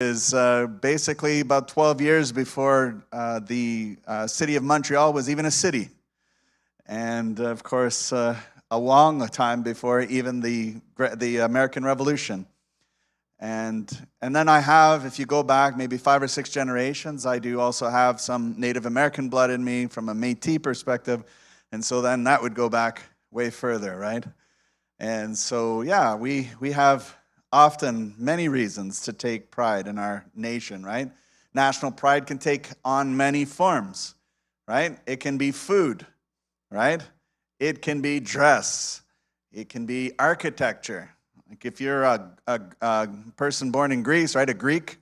is basically about 12 years before the city of Montreal was even a city. And of course, a long time before even the American Revolution. And then I have, if you go back maybe 5 or 6 generations, I do also have some Native American blood in me from a Métis perspective. And so then that would go back way further, right? And so, yeah, we have often many reasons to take pride in our nation, right? National pride can take on many forms, right? It can be food, right? It can be dress. It can be architecture. Like if you're a person born in Greece, right, a Greek,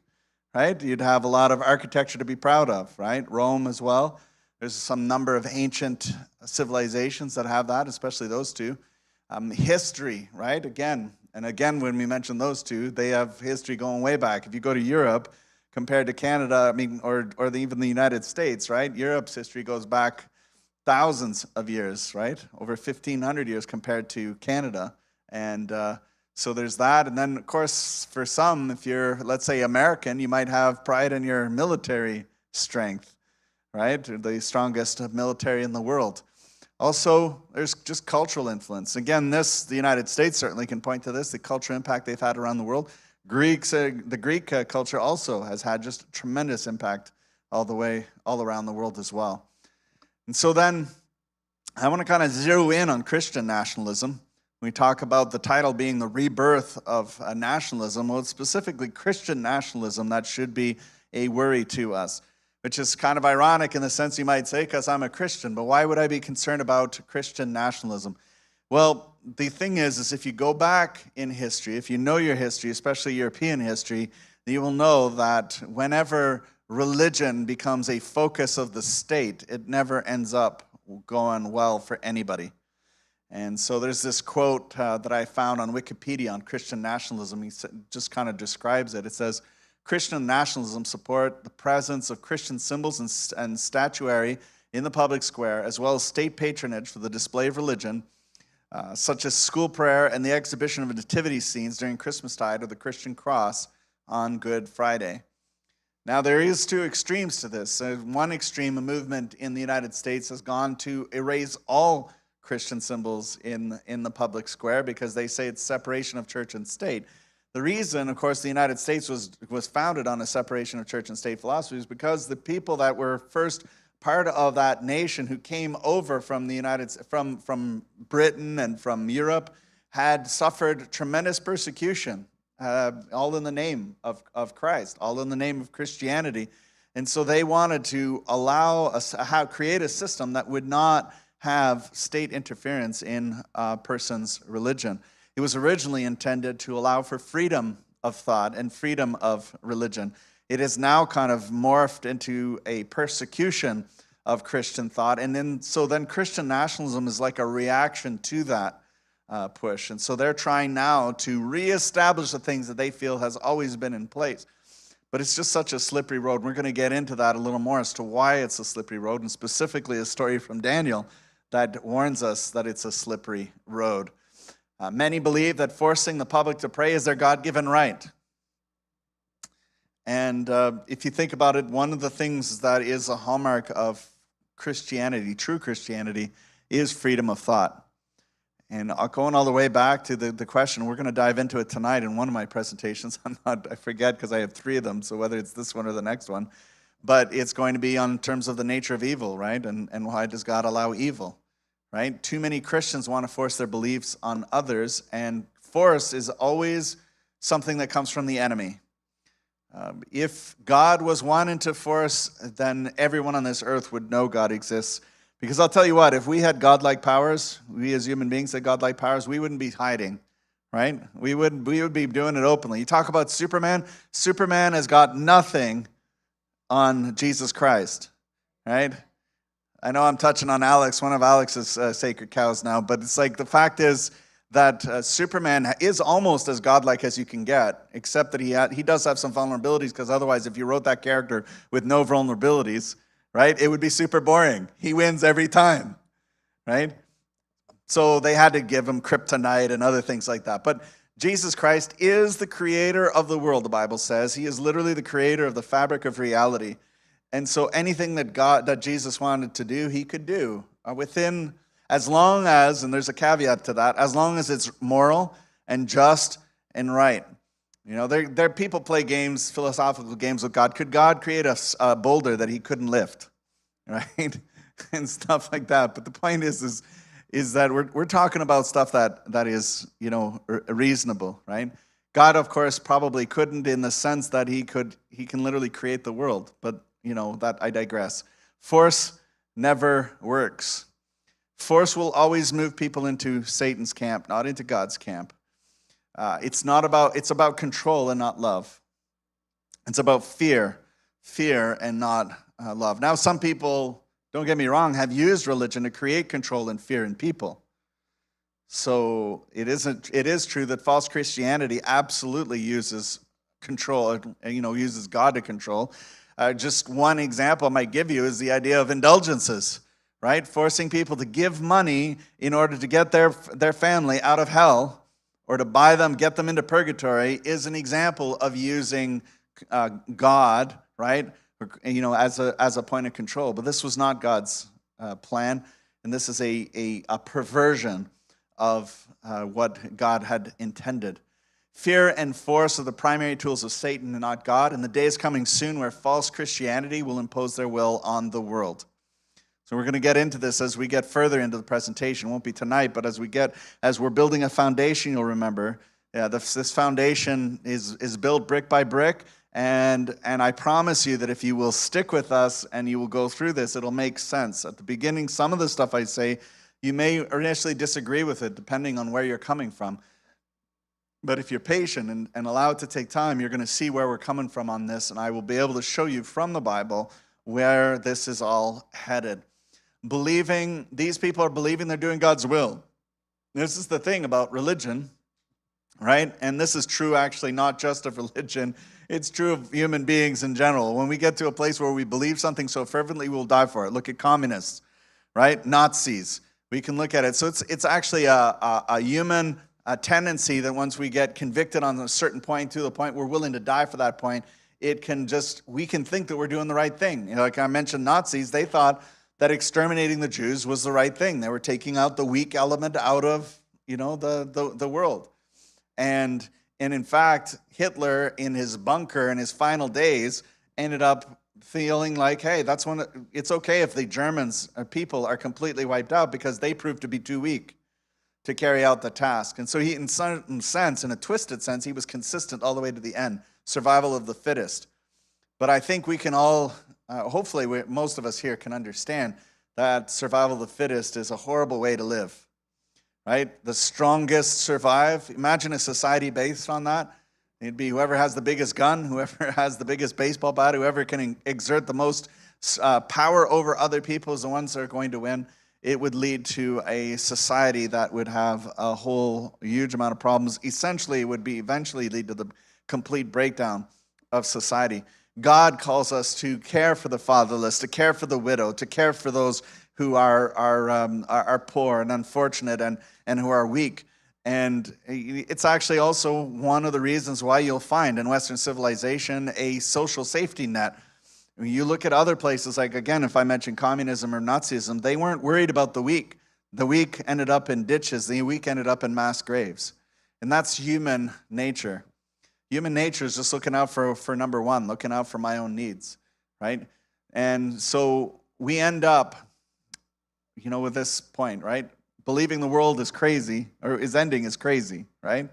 right, you'd have a lot of architecture to be proud of, right? Rome as well. There's some number of ancient civilizations that have that, especially those two. History, right? Again, when we mention those two, they have history going way back. If you go to Europe, compared to Canada, or even the United States, right? Europe's history goes back thousands of years, right? Over 1,500 years compared to Canada. And so there's that. And then, of course, for some, if you're, let's say, American, you might have pride in your military strength, right? The strongest military in the world. Also, there's just cultural influence. Again, the United States certainly can point to this, the cultural impact they've had around the world. The Greek culture also has had just a tremendous impact all around the world as well. And so then, I want to kind of zero in on Christian nationalism. We talk about the title being the rebirth of nationalism. Well, it's specifically Christian nationalism that should be a worry to us, which is kind of ironic in the sense you might say, because I'm a Christian, but why would I be concerned about Christian nationalism? Well, the thing is if you go back in history, if you know your history, especially European history, you will know that whenever religion becomes a focus of the state, it never ends up going well for anybody. And so there's this quote that I found on Wikipedia on Christian nationalism. He just kind of describes it. It says, Christian nationalism support the presence of Christian symbols and statuary in the public square, as well as state patronage for the display of religion, such as school prayer and the exhibition of nativity scenes during Christmastide or the Christian cross on Good Friday. Now, there is 2 extremes to this. One extreme, a movement in the United States, has gone to erase all Christian symbols in the public square because they say it's separation of church and state. The reason, of course, the United States was founded on a separation of church and state philosophy is because the people that were first part of that nation who came over from from Britain and from Europe had suffered tremendous persecution, all in the name of Christ, all in the name of Christianity. And so they wanted to create a system that would not have state interference in a person's religion. It was originally intended to allow for freedom of thought and freedom of religion. It is now kind of morphed into a persecution of Christian thought. And then Christian nationalism is like a reaction to that push. And so they're trying now to reestablish the things that they feel has always been in place. But it's just such a slippery road. We're going to get into that a little more as to why it's a slippery road, and specifically a story from Daniel that warns us that it's a slippery road. Many believe that forcing the public to pray is their God-given right. And if you think about it, one of the things that is a hallmark of Christianity, true Christianity, is freedom of thought. And going all the way back to the question, we're going to dive into it tonight in one of my presentations. I forget because I have 3 of them, so whether it's this one or the next one. But it's going to be on terms of the nature of evil, right? And why does God allow evil, right? Too many Christians want to force their beliefs on others, and force is always something that comes from the enemy. If God was wanting to force, then everyone on this earth would know God exists. Because I'll tell you what, if we had godlike powers, we as human beings had godlike powers, we wouldn't be hiding, right? We would be doing it openly. You talk about Superman. Superman has got nothing on Jesus Christ, right? I know I'm touching on Alex, one of Alex's sacred cows now, but it's like the fact is that Superman is almost as godlike as you can get, except that he does have some vulnerabilities, because otherwise if you wrote that character with no vulnerabilities, right, it would be super boring. He wins every time, right? So they had to give him kryptonite and other things like that. But Jesus Christ is the creator of the world, the Bible says. He is literally the creator of the fabric of reality. And so anything that Jesus wanted to do, he could do within, as long as, and there's a caveat to that, as long as it's moral and just and right. You know, there people play games, philosophical games with God. Could God create a boulder that he couldn't lift, right? And stuff like that. But the point is that we're talking about stuff that is, you know, reasonable, right? God, of course, probably couldn't, in the sense that he can literally create the world. But, you know, that I digress. Force never works. Force will always move people into Satan's camp, not into God's camp. It's about control and not love. It's about fear and not love. Now, some people, don't get me wrong, have used religion to create control and fear in people. So it is true that false Christianity absolutely uses control, you know, uses God to control. Just one example I might give you is the idea of indulgences, right? Forcing people to give money in order to get their family out of hell, or to get them into purgatory, is an example of using God, right? You know, as a point of control. But this was not God's plan, and this is a perversion of what God had intended. Fear and force are the primary tools of Satan and not God, and the day is coming soon where false Christianity will impose their will on the world. So we're going to get into this as we get further into the presentation. It won't be tonight, but as we're building a foundation, you'll remember, this foundation is built brick by brick, and I promise you that if you will stick with us and you will go through this, it'll make sense. At the beginning, some of the stuff I say, you may initially disagree with it, depending on where you're coming from. But if you're patient and allow it to take time, you're going to see where we're coming from on this, and I will be able to show you from the Bible where this is all headed. These people are believing they're doing God's will. This is the thing about religion, right? And this is true actually not just of religion, it's true of human beings in general. When we get to a place where we believe something so fervently, we'll die for it. Look at communists, right? Nazis. We can look at it. So it's actually a human tendency that once we get convicted on a certain point, to the point we're willing to die for that point, we can think that we're doing the right thing. You know, like I mentioned, Nazis, they thought that exterminating the Jews was the right thing. They were taking out the weak element out of, you know, the world. And in fact, Hitler in his bunker in his final days ended up feeling like, hey, it's okay if the Germans people are completely wiped out because they proved to be too weak to carry out the task. And so he, in some sense, in a twisted sense, he was consistent all the way to the end. Survival of the fittest. But I think we can all, hopefully most of us here can understand that survival of the fittest is a horrible way to live, right? The strongest survive. Imagine a society based on that. It'd be whoever has the biggest gun, whoever has the biggest baseball bat, whoever can exert the most power over other people is the ones that are going to win. It would lead to a society that would have a whole huge amount of problems. Essentially, it would eventually lead to the complete breakdown of society. God calls us to care for the fatherless, to care for the widow, to care for those who are poor and unfortunate and who are weak. And it's actually also one of the reasons why you'll find in Western civilization a social safety net. When you look at other places, like, again, if I mention communism or Nazism, they weren't worried about the weak. The weak ended up in ditches. The weak ended up in mass graves. And that's human nature. Human nature is just looking out for number one, looking out for my own needs, right? And so we end up, you know, with this point, right? Believing the world is crazy, or is ending is crazy, right?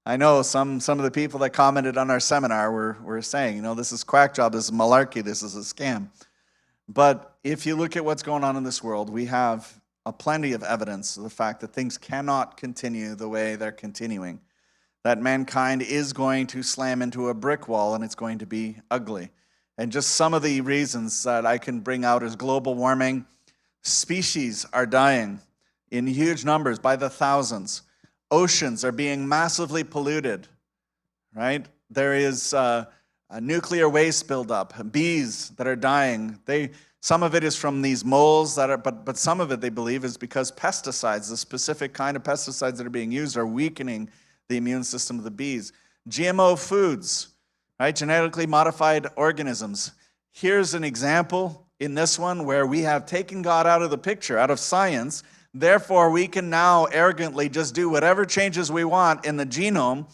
I know some of the people that commented on our seminar were saying, you know, this is quack job, this is malarkey, this is a scam. But if you look at what's going on in this world, we have plenty of evidence of the fact that things cannot continue the way they're continuing. That mankind is going to slam into a brick wall and it's going to be ugly. And just some of the reasons that I can bring out is global warming. Species are dying in huge numbers by the thousands. Oceans are being massively polluted, right? There is a nuclear waste buildup, bees that are dying. Some of it is from these moles but some of it they believe is because pesticides, the specific kind of pesticides that are being used, are weakening the immune system of the bees. GMO foods, right? Genetically modified organisms. Here's an example in this one where we have taken God out of the picture, out of science. Therefore, we can now arrogantly just do whatever changes we want in the genome.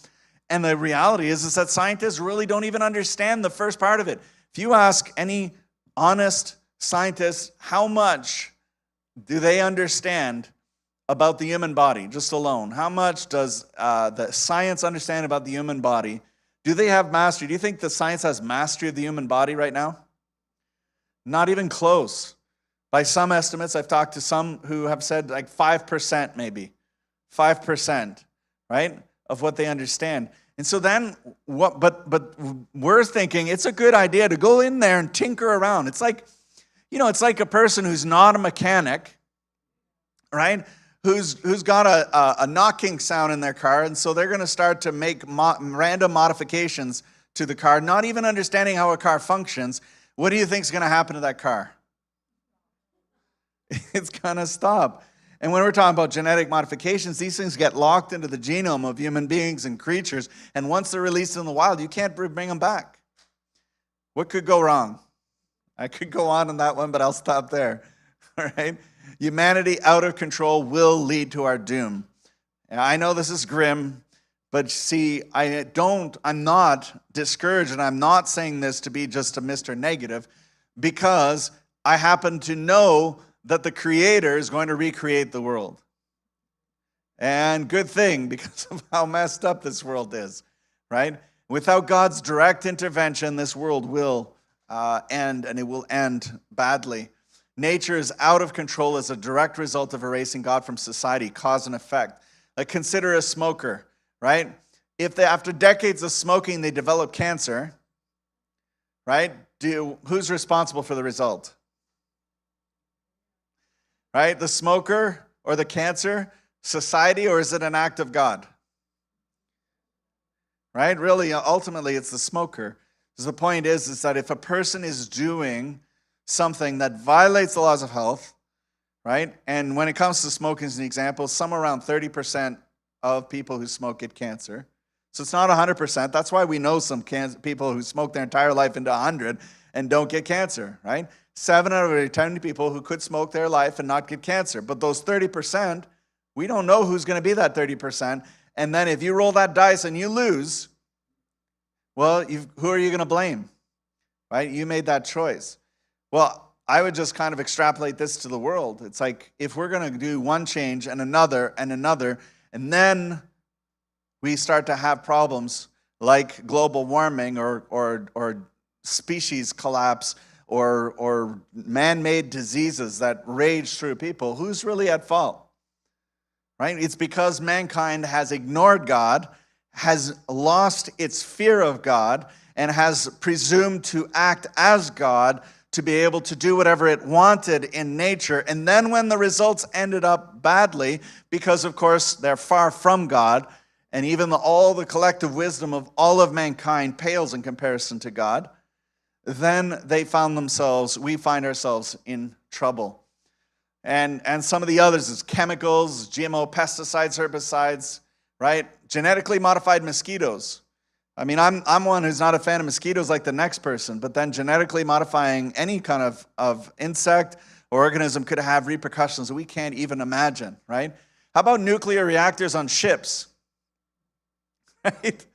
And the reality is that scientists really don't even understand the first part of it. If you ask any honest scientist how much do they understand about the human body, just alone, how much does the science understand about the human body? Do they have mastery? Do you think the science has mastery of the human body right now? Not even close. By some estimates, I've talked to some who have said like 5% maybe. 5%, right, of what they understand. And so then, but we're thinking it's a good idea to go in there and tinker around. It's like, it's like a person who's not a mechanic, right, who's got a knocking sound in their car, and so they're going to start to make random modifications to the car, not even understanding how a car functions. What do you think is going to happen to that car? It's going to stop. And when we're talking about genetic modifications, these things get locked into the genome of human beings and creatures, and once they're released in the wild, you can't bring them back. What could go wrong? I could go on that one, but I'll stop there. All right? Humanity out of control will lead to our doom. And I know this is grim, but see, I'm not discouraged, and I'm not saying this to be just a Mr. Negative, because I happen to know that the Creator is going to recreate the world. And good thing, because of how messed up this world is, right? Without God's direct intervention, this world will end, and it will end badly. Nature is out of control as a direct result of erasing God from society, cause and effect. Like consider a smoker, right? If after decades of smoking, they develop cancer, right? Who's responsible for the result? Right? The smoker or the cancer, society, or is it an act of God? Right? Really, ultimately, it's the smoker. Because the point is that if a person is doing something that violates the laws of health, right? And when it comes to smoking as an example, somewhere around 30% of people who smoke get cancer. So it's not 100%. That's why we know some people who smoke their entire life into 100 and don't get cancer, right? 7 out of every 10 people who could smoke their life and not get cancer. But those 30%, we don't know who's going to be that 30%. And then if you roll that dice and you lose, well, who are you going to blame? Right? You made that choice. Well, I would just kind of extrapolate this to the world. It's like if we're going to do one change and another, and then we start to have problems like global warming or species collapse, or man-made diseases that rage through people, who's really at fault? Right? It's because mankind has ignored God, has lost its fear of God, and has presumed to act as God to be able to do whatever it wanted in nature. And then when the results ended up badly, because of course they're far from God, and even all the collective wisdom of all of mankind pales in comparison to God, then we find ourselves in trouble. And some of the others is chemicals, GMO pesticides, herbicides, right? Genetically modified mosquitoes. I mean, I'm one who's not a fan of mosquitoes like the next person, but then genetically modifying any kind of insect or organism could have repercussions that we can't even imagine, right? How about nuclear reactors on ships? Right?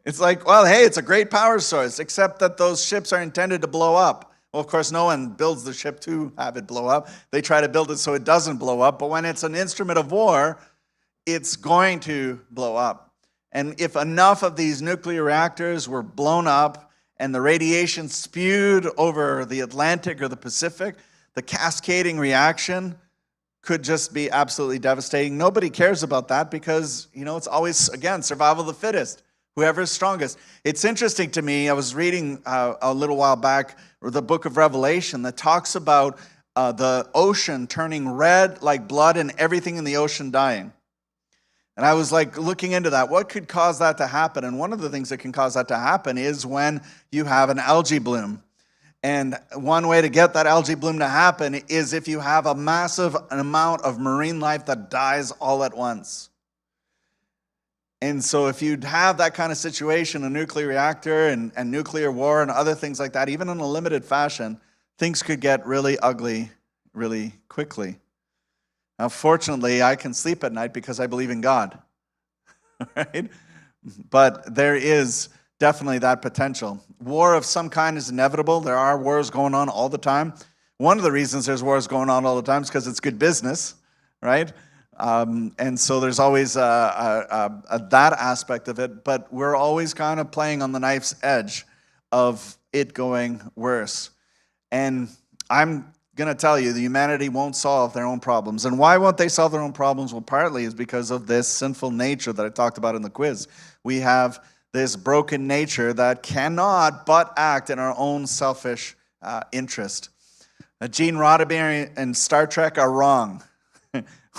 It's like, well, hey, it's a great power source, except that those ships are intended to blow up. Well, of course, no one builds the ship to have it blow up. They try to build it so it doesn't blow up. But when it's an instrument of war, it's going to blow up. And if enough of these nuclear reactors were blown up and the radiation spewed over the Atlantic or the Pacific, the cascading reaction could just be absolutely devastating. Nobody cares about that because, it's always, again, survival of the fittest. Whoever's strongest. It's interesting to me, I was reading a little while back the book of Revelation that talks about the ocean turning red like blood and everything in the ocean dying. And I was like looking into that. What could cause that to happen? And one of the things that can cause that to happen is when you have an algae bloom. And one way to get that algae bloom to happen is if you have a massive amount of marine life that dies all at once. And so if you'd have that kind of situation, a nuclear reactor and nuclear war and other things like that, even in a limited fashion, things could get really ugly really quickly. Now, fortunately, I can sleep at night because I believe in God, right? But there is definitely that potential. War of some kind is inevitable. There are wars going on all the time. One of the reasons there's wars going on all the time is because it's good business, right? And so there's always that aspect of it, but we're always kind of playing on the knife's edge of it going worse. And I'm going to tell you, the humanity won't solve their own problems. And why won't they solve their own problems? Well, partly is because of this sinful nature that I talked about in the quiz. We have this broken nature that cannot but act in our own selfish interest. Gene Roddenberry and Star Trek are wrong.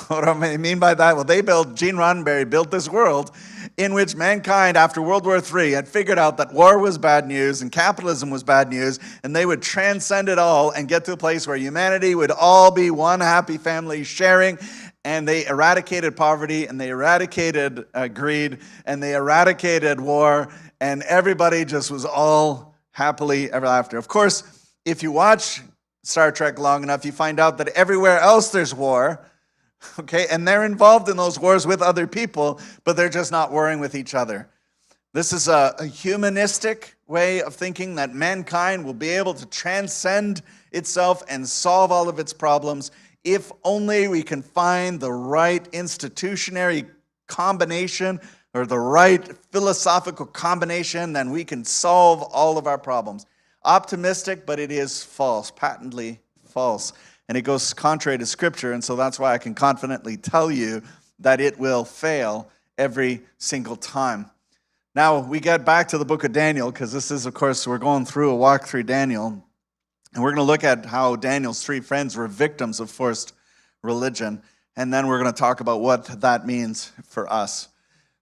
What do I mean by that? Well, Gene Roddenberry built this world in which mankind, after World War III, had figured out that war was bad news and capitalism was bad news, and they would transcend it all and get to a place where humanity would all be one happy family sharing, and they eradicated poverty, and they eradicated greed, and they eradicated war, and everybody just was all happily ever after. Of course, if you watch Star Trek long enough, you find out that everywhere else there's war. Okay, and they're involved in those wars with other people, but they're just not warring with each other. This is a humanistic way of thinking that mankind will be able to transcend itself and solve all of its problems if only we can find the right institutionary combination or the right philosophical combination, then we can solve all of our problems. Optimistic, but it is false, patently false. And it goes contrary to Scripture, and so that's why I can confidently tell you that it will fail every single time. Now, we get back to the book of Daniel, because this is, of course, we're going through a walk through Daniel, and we're going to look at how Daniel's three friends were victims of forced religion, and then we're going to talk about what that means for us.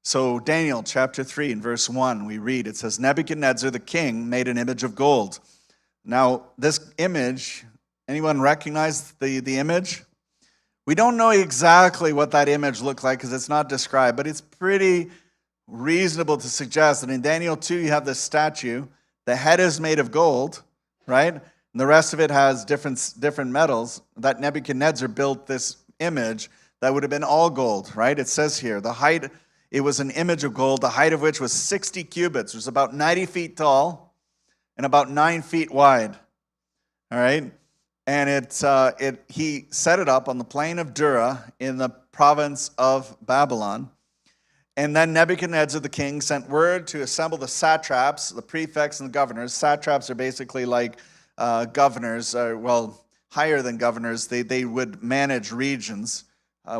So Daniel chapter 3 and verse 1, we read, it says, Nebuchadnezzar the king made an image of gold. Now, this image... Anyone recognize the image? We don't know exactly what that image looked like because it's not described, but it's pretty reasonable to suggest that in Daniel 2 you have this statue. The head is made of gold, right? And the rest of it has different metals. That Nebuchadnezzar built this image that would have been all gold, right? It says here, the height, it was an image of gold, the height of which was 60 cubits. It was about 90 feet tall and about 9 feet wide, all right? And he set it up on the plain of Dura in the province of Babylon. And then Nebuchadnezzar the king sent word to assemble the satraps, the prefects, and the governors. Satraps are basically like governors, higher than governors. They would manage regions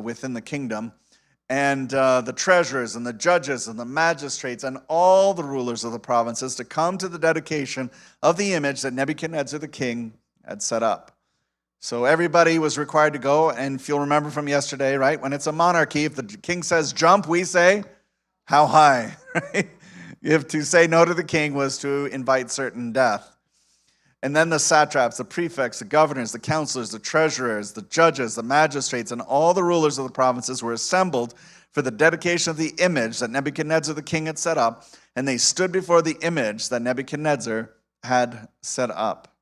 within the kingdom. And the treasurers and the judges and the magistrates and all the rulers of the provinces to come to the dedication of the image that Nebuchadnezzar the king had set up. So everybody was required to go, and if you'll remember from yesterday, right, when it's a monarchy, if the king says jump, we say, how high, right? If to say no to the king was to invite certain death. And then the satraps, the prefects, the governors, the counselors, the treasurers, the judges, the magistrates, and all the rulers of the provinces were assembled for the dedication of the image that Nebuchadnezzar the king had set up, and they stood before the image that Nebuchadnezzar had set up.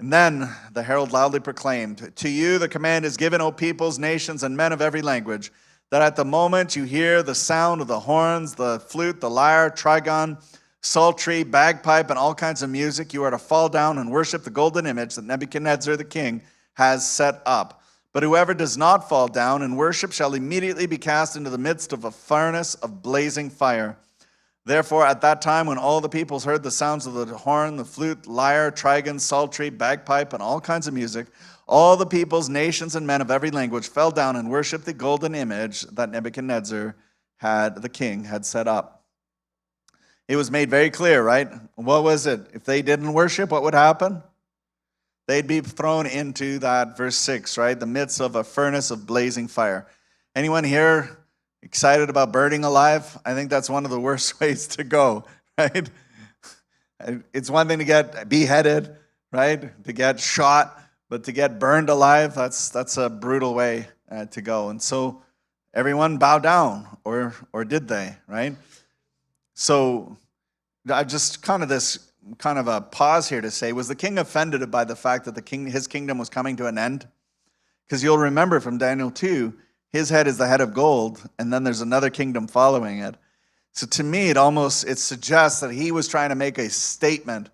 And then the herald loudly proclaimed, to you the command is given, O peoples, nations, and men of every language, that at the moment you hear the sound of the horns, the flute, the lyre, trigon, psaltery, bagpipe, and all kinds of music, you are to fall down and worship the golden image that Nebuchadnezzar the king has set up. But whoever does not fall down and worship shall immediately be cast into the midst of a furnace of blazing fire. Therefore, at that time, when all the peoples heard the sounds of the horn, the flute, lyre, trigon, psaltery, bagpipe, and all kinds of music, all the peoples, nations, and men of every language fell down and worshipped the golden image that Nebuchadnezzar the king had set up. It was made very clear, right? What was it? If they didn't worship, what would happen? They'd be thrown into that, verse 6, right? The midst of a furnace of blazing fire. Anyone here excited about burning alive? I think that's one of the worst ways to go, right? It's one thing to get beheaded, right? To get shot, but to get burned alive, that's a brutal way to go. And so everyone bow down, or did they, right? So I just kind of a pause here to say, was the king offended by the fact that his kingdom was coming to an end? Because you'll remember from Daniel 2, his head is the head of gold, and then there's another kingdom following it. So to me, it suggests that he was trying to make a statement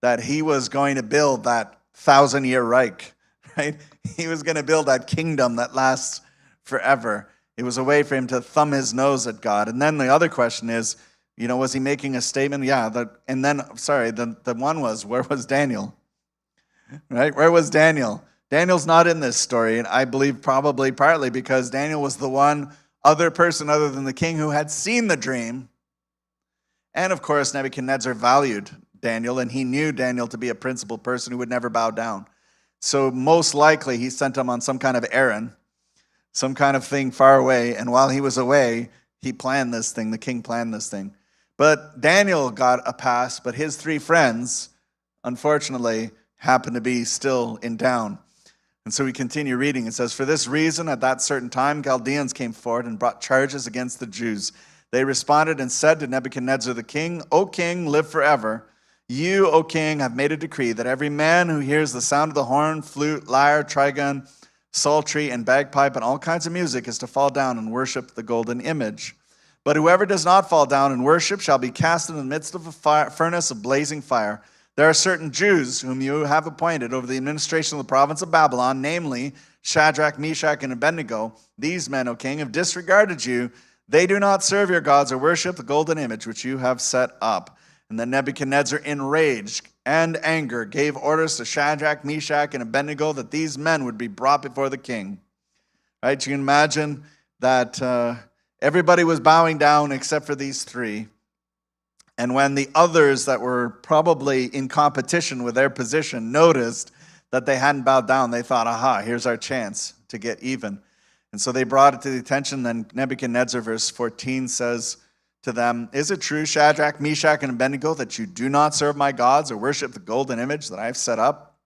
that he was going to build that 1,000-year Reich, right? He was going to build that kingdom that lasts forever. It was a way for him to thumb his nose at God. And then the other question is, was he making a statement? Yeah. The one was, where was Daniel? Right? Where was Daniel? Daniel's not in this story, and I believe probably partly because Daniel was the one other person other than the king who had seen the dream. And of course, Nebuchadnezzar valued Daniel, and he knew Daniel to be a principled person who would never bow down. So most likely he sent him on some kind of errand, some kind of thing far away, and while he was away, he planned this thing, the king planned this thing. But Daniel got a pass, but his 3 friends, unfortunately, happened to be still in town. And so we continue reading. It says, "For this reason, at that certain time, Chaldeans came forward and brought charges against the Jews. They responded and said to Nebuchadnezzar the king, 'O king, live forever. You, O king, have made a decree that every man who hears the sound of the horn, flute, lyre, trigon, psaltery, and bagpipe, and all kinds of music is to fall down and worship the golden image. But whoever does not fall down and worship shall be cast in the midst of a furnace of blazing fire. There are certain Jews whom you have appointed over the administration of the province of Babylon, namely Shadrach, Meshach, and Abednego. These men, O king, have disregarded you. They do not serve your gods or worship the golden image which you have set up.' And then Nebuchadnezzar, in rage and anger, gave orders to Shadrach, Meshach, and Abednego that these men would be brought before the king." Right? You can imagine that everybody was bowing down except for these 3. And when the others that were probably in competition with their position noticed that they hadn't bowed down, they thought, aha, here's our chance to get even. And so they brought it to the attention. Then Nebuchadnezzar, verse 14, says to them, "Is it true, Shadrach, Meshach, and Abednego, that you do not serve my gods or worship the golden image that I have set up?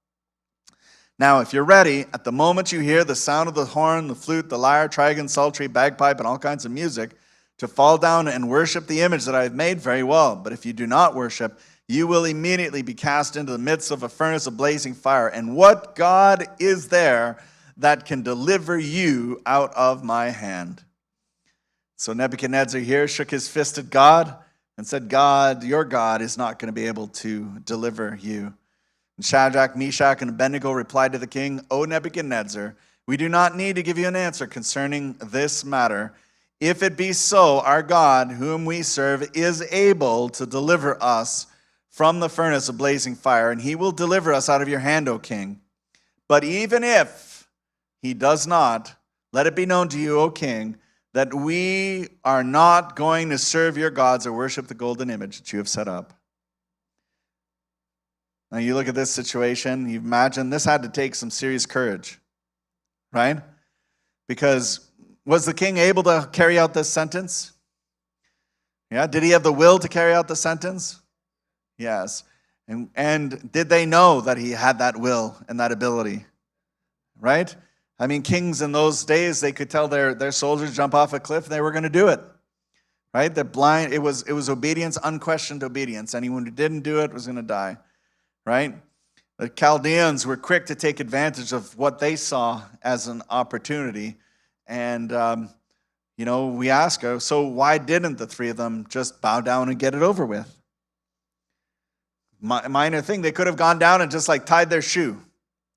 Now, if you're ready, at the moment you hear the sound of the horn, the flute, the lyre, trigon, psaltery, bagpipe, and all kinds of music, to fall down and worship the image that I have made, very well. But if you do not worship, you will immediately be cast into the midst of a furnace of blazing fire. And what God is there that can deliver you out of my hand?" So Nebuchadnezzar here shook his fist at God and said, "God, your God, is not going to be able to deliver you." And Shadrach, Meshach, and Abednego replied to the king, "O Nebuchadnezzar, we do not need to give you an answer concerning this matter. If it be so, our God, whom we serve, is able to deliver us from the furnace of blazing fire, and he will deliver us out of your hand, O king. But even if he does not, let it be known to you, O king, that we are not going to serve your gods or worship the golden image that you have set up." Now you look at this situation, you imagine this had to take some serious courage, right? Because was the king able to carry out this sentence? Yeah, did he have the will to carry out the sentence? Yes. And did they know that he had that will and that ability? Right? I mean, kings in those days, they could tell their soldiers jump off a cliff, and they were going to do it. Right? They're blind. It was obedience, unquestioned obedience. Anyone who didn't do it was going to die. Right? The Chaldeans were quick to take advantage of what they saw as an opportunity. And, we ask her, so why didn't the 3 of them just bow down and get it over with? Minor thing, they could have gone down and just tied their shoe,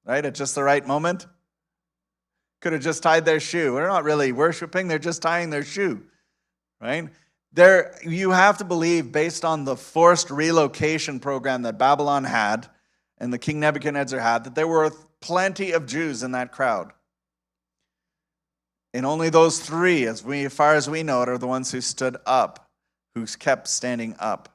right, at just the right moment. Could have just tied their shoe. They're not really worshiping, they're just tying their shoe, right? You have to believe, based on the forced relocation program that Babylon had and the King Nebuchadnezzar had, that there were plenty of Jews in that crowd. And only those 3, as far as we know it, are the ones who stood up, who kept standing up.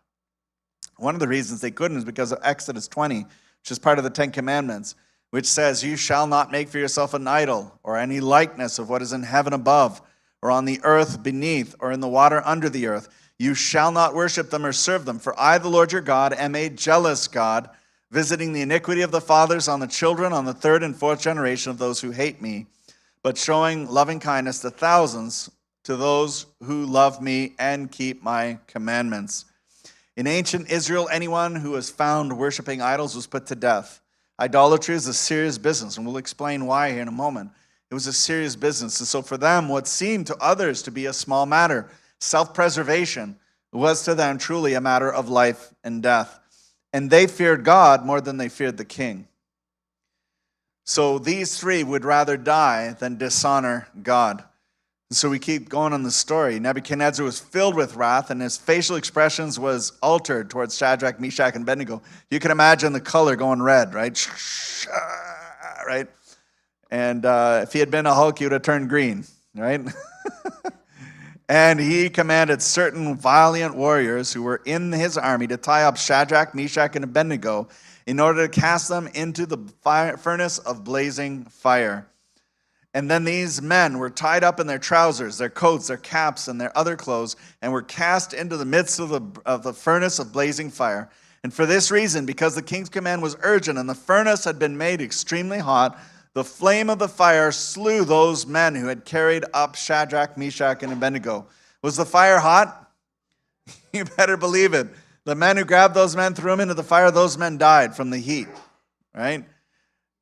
One of the reasons they couldn't is because of Exodus 20, which is part of the 10 Commandments, which says, "You shall not make for yourself an idol or any likeness of what is in heaven above, or on the earth beneath, or in the water under the earth. You shall not worship them or serve them, for I, the Lord your God, am a jealous God, visiting the iniquity of the fathers on the children, on the 3rd and 4th generation of those who hate me, but showing loving kindness to thousands to those who love me and keep my commandments. In ancient Israel, anyone who was found worshiping idols was put to death. Idolatry is a serious business, and we'll explain why here in a moment. It was a serious business. And so for them, what seemed to others to be a small matter, self-preservation, was to them truly a matter of life and death. And they feared God more than they feared the king. So these three would rather die than dishonor God. And so we keep going on the story. Nebuchadnezzar was filled with wrath, and his facial expressions was altered towards Shadrach, Meshach, and Abednego. You can imagine the color going red, right? Right? And if he had been a Hulk, he would have turned green, right? And he commanded certain valiant warriors who were in his army to tie up Shadrach, Meshach, and Abednego in order to cast them into the furnace of blazing fire. And then these men were tied up in their trousers, their coats, their caps, and their other clothes, and were cast into the midst of the furnace of blazing fire. And for this reason, because the king's command was urgent and the furnace had been made extremely hot, the flame of the fire slew those men who had carried up Shadrach, Meshach, and Abednego. Was the fire hot? You better believe it. The men who grabbed those men, threw them into the fire, those men died from the heat, right?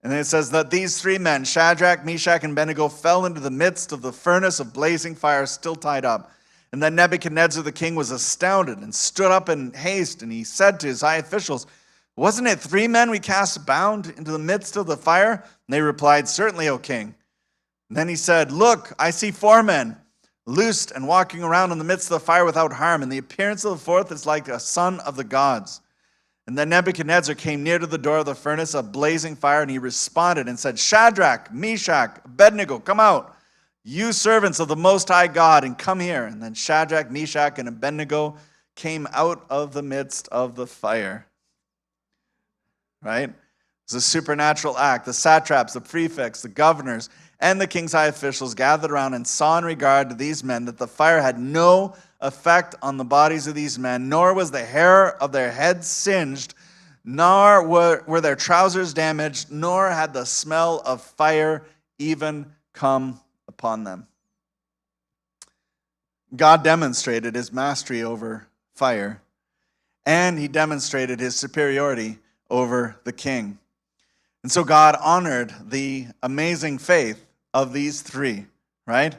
And it says that these three men, Shadrach, Meshach, and Abednego, fell into the midst of the furnace of blazing fire, still tied up. And then Nebuchadnezzar the king was astounded and stood up in haste, and he said to his high officials, "Wasn't it three men we cast bound into the midst of the fire?" And they replied, "Certainly, O king." And then he said, "Look, I see four men, loosed and walking around in the midst of the fire without harm, and the appearance of the fourth is like a son of the gods." And then Nebuchadnezzar came near to the door of the furnace of blazing fire, and he responded and said, "Shadrach, Meshach, Abednego, come out, you servants of the Most High God, and come here." And then Shadrach, Meshach, and Abednego came out of the midst of the fire. Right? It's a supernatural act. The satraps, the prefects, the governors, and the king's high officials gathered around and saw in regard to these men that the fire had no effect on the bodies of these men, nor was the hair of their heads singed, nor were their trousers damaged, nor had the smell of fire even come upon them. God demonstrated his mastery over fire, and he demonstrated his superiority over the king. And so God honored the amazing faith of these three, right?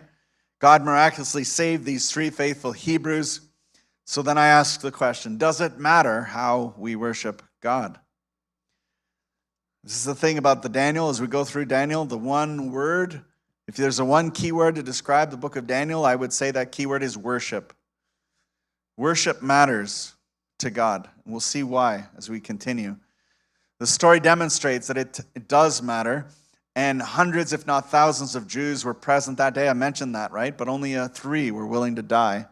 God miraculously saved these three faithful Hebrews. So then I ask the question, does it matter how we worship God? This is the thing about the Daniel. As we go through Daniel, the one word, if there's a one key word to describe the book of Daniel, I would say that key word is worship. Worship matters to God. And we'll see why as we continue. The story demonstrates that it does matter, and hundreds, if not thousands, of Jews were present that day. I mentioned that, right? But only three were willing to die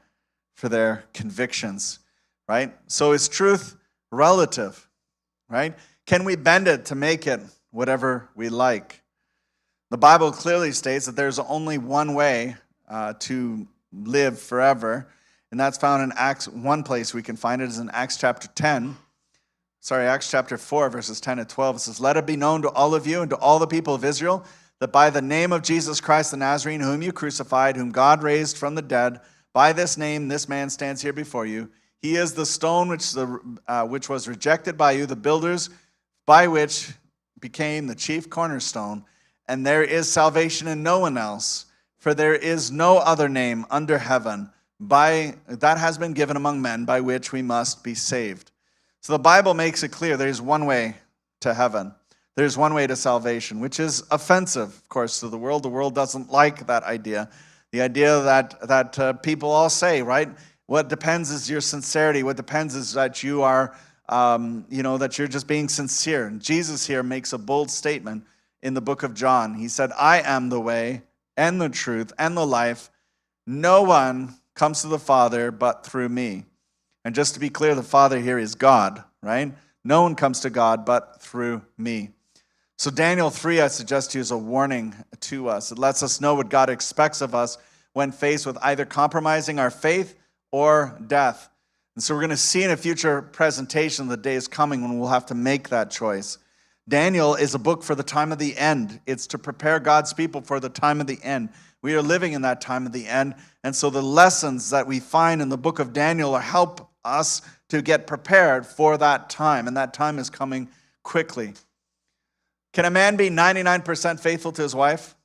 for their convictions, right? So is truth relative, right? Can we bend it to make it whatever we like? The Bible clearly states that there's only one way to live forever, and that's found in Acts. One place we can find it is in Acts chapter 4, verses 10 and 12. It says, "Let it be known to all of you and to all the people of Israel that by the name of Jesus Christ the Nazarene, whom you crucified, whom God raised from the dead, by this name this man stands here before you. He is the stone which was rejected by you, the builders, by which became the chief cornerstone. And there is salvation in no one else, for there is no other name under heaven that has been given among men by which we must be saved." So the Bible makes it clear there's one way to heaven. There's one way to salvation, which is offensive, of course, to the world. The world doesn't like that idea. The idea that people all say, right? What depends is your sincerity. What depends is that you are, that you're just being sincere. And Jesus here makes a bold statement in the book of John. He said, "I am the way and the truth and the life. No one comes to the Father but through me." And just to be clear, the Father here is God, right? No one comes to God but through me. So Daniel 3, I suggest to you, is a warning to us. It lets us know what God expects of us when faced with either compromising our faith or death. And so we're going to see in a future presentation the day is coming when we'll have to make that choice. Daniel is a book for the time of the end. It's to prepare God's people for the time of the end. We are living in that time of the end. And so the lessons that we find in the book of Daniel help us to get prepared for that time. And that time is coming quickly. Can a man be 99% faithful to his wife?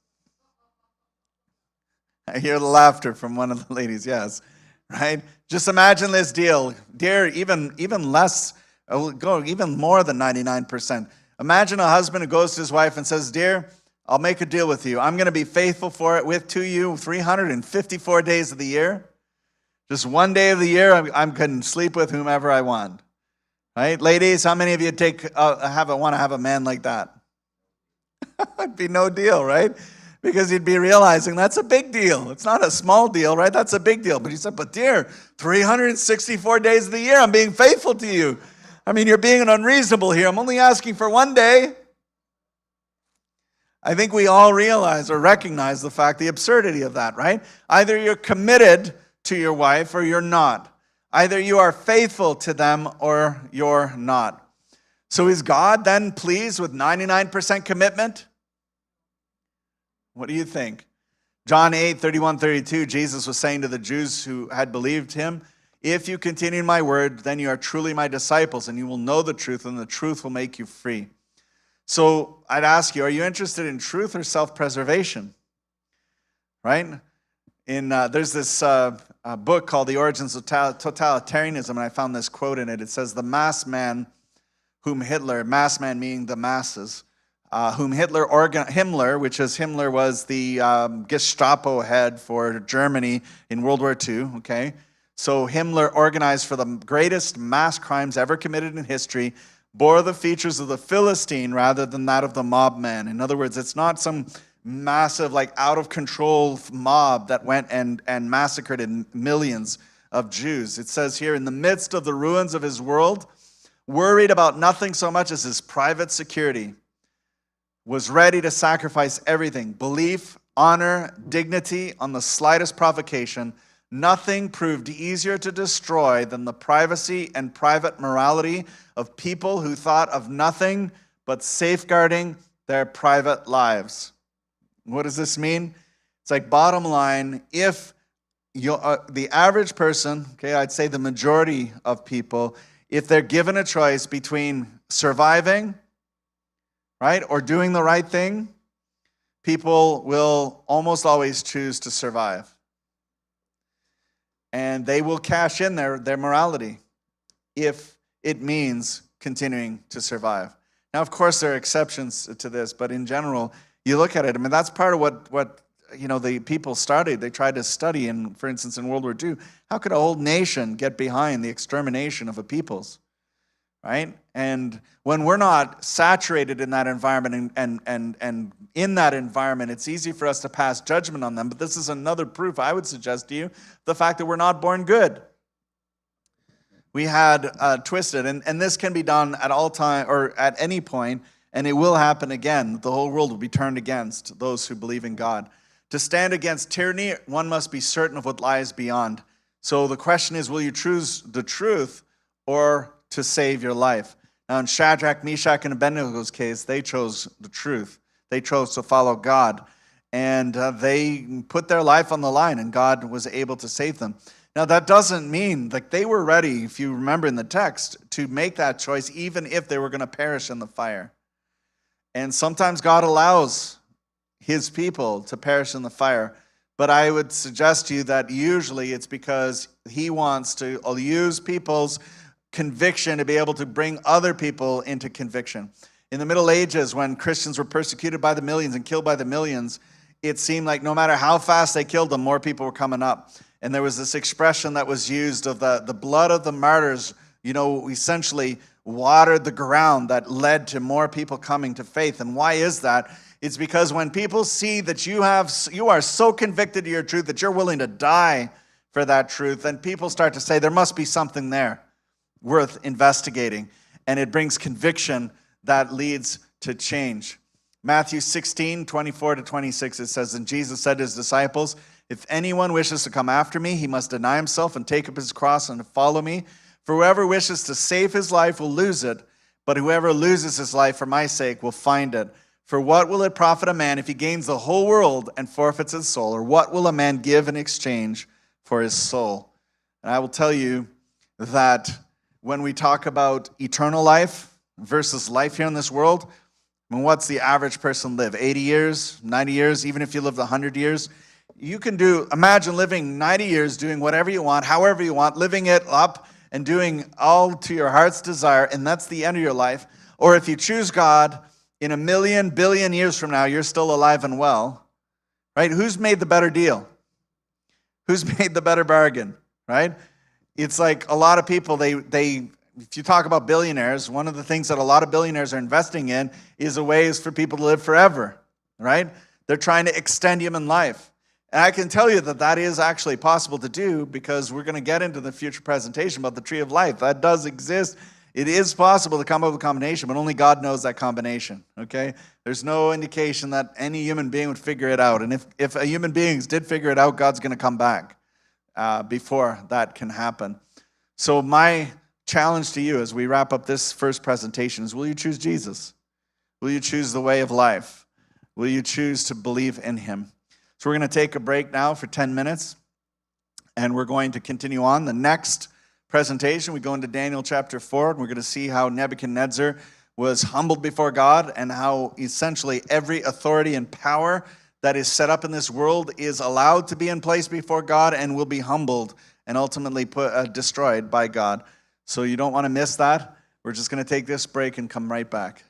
I hear the laughter from one of the ladies, yes. Right? Just imagine this deal. Dear, even less, go even more than 99%. Imagine a husband who goes to his wife and says, dear, I'll make a deal with you. I'm going to be faithful to you 354 days of the year. Just one day of the year, I can sleep with whomever I want. Right? Ladies, how many of you want to have a man like that? It'd be no deal, right? Because you'd be realizing that's a big deal. It's not a small deal, right? That's a big deal. But he said, but dear, 364 days of the year, I'm being faithful to you. I mean, you're being unreasonable here. I'm only asking for one day. I think we all realize or recognize the fact, the absurdity of that, right? Either you're committed to your wife or you're not. Either you are faithful to them or you're not. So is God then pleased with 99% commitment? What do you think? John 8, 31, 32, Jesus was saying to the Jews who had believed him, if you continue in my word, then you are truly my disciples, and you will know the truth, and the truth will make you free. So I'd ask you, are you interested in truth or self-preservation? Right? There's this book called The Origins of Totalitarianism, and I found this quote in it. It says, the mass man mass man meaning the masses, whom Himmler, which is Himmler was the Gestapo head for Germany in World War II, okay? So Himmler organized for the greatest mass crimes ever committed in history, bore the features of the Philistine rather than that of the mob man. In other words, it's not some massive, out-of-control mob that went and massacred millions of Jews. It says here, in the midst of the ruins of his world, worried about nothing so much as his private security, was ready to sacrifice everything, belief, honor, dignity, on the slightest provocation. Nothing proved easier to destroy than the privacy and private morality of people who thought of nothing but safeguarding their private lives. What does this mean? It's like, bottom line, if the average person, okay, I'd say the majority of people, if they're given a choice between surviving, right, or doing the right thing, people will almost always choose to survive. And they will cash in their morality if it means continuing to survive. Now, of course, there are exceptions to this, but in general, you look at it, I mean, that's part of what the people started. They tried to study, for instance, in World War II, how could a whole nation get behind the extermination of a peoples? Right? And when we're not saturated in that environment and in that environment, it's easy for us to pass judgment on them. But this is another proof, I would suggest to you, the fact that we're not born good. We had twisted, and this can be done at all time or at any point, and it will happen again. The whole world will be turned against those who believe in God. To stand against tyranny, one must be certain of what lies beyond. So the question is, will you choose the truth or to save your life? Now, in Shadrach, Meshach, and Abednego's case, they chose the truth. They chose to follow God. And they put their life on the line, and God was able to save them. Now, that doesn't mean, they were ready, if you remember in the text, to make that choice, even if they were going to perish in the fire. And sometimes God allows his people to perish in the fire. But I would suggest to you that usually it's because he wants to use people's conviction to be able to bring other people into conviction. In the Middle Ages, when Christians were persecuted by the millions and killed by the millions, it seemed like no matter how fast they killed them, more people were coming up. And there was this expression that was used of the blood of the martyrs, essentially watered the ground that led to more people coming to faith. And why is that? It's because when people see that you are so convicted of your truth that you're willing to die for that truth, then people start to say there must be something there worth investigating. And it brings conviction that leads to change. Matthew 16, 24 to 26, it says, and Jesus said to his disciples, if anyone wishes to come after me, he must deny himself and take up his cross and follow me. For whoever wishes to save his life will lose it, but whoever loses his life for my sake will find it. For what will it profit a man if he gains the whole world and forfeits his soul? Or what will a man give in exchange for his soul? And I will tell you that when we talk about eternal life versus life here in this world, I mean, what's the average person live? 80 years, 90 years, even if you lived 100 years? You can imagine living 90 years, doing whatever you want, however you want, living it up and doing all to your heart's desire, and that's the end of your life. Or if you choose God, in 1,000,000 billion years from now, you're still alive and well, right? Who's made the better deal? Who's made the better bargain, right? It's like a lot of people, if you talk about billionaires, one of the things that a lot of billionaires are investing in is a ways for people to live forever, right? They're trying to extend human life. And I can tell you that that is actually possible to do, because we're going to get into the future presentation about the tree of life. That does exist. It is possible to come up with a combination, but only God knows that combination, okay? There's no indication that any human being would figure it out. And if a human being did figure it out, God's going to come back before that can happen. So my challenge to you as we wrap up this first presentation is, will you choose Jesus? Will you choose the way of life? Will you choose to believe in him? So we're going to take a break now for 10 minutes, and we're going to continue on. The next presentation, we go into Daniel chapter 4, and we're going to see how Nebuchadnezzar was humbled before God, and how essentially every authority and power that is set up in this world is allowed to be in place before God and will be humbled and ultimately destroyed by God. So you don't want to miss that. We're just going to take this break and come right back.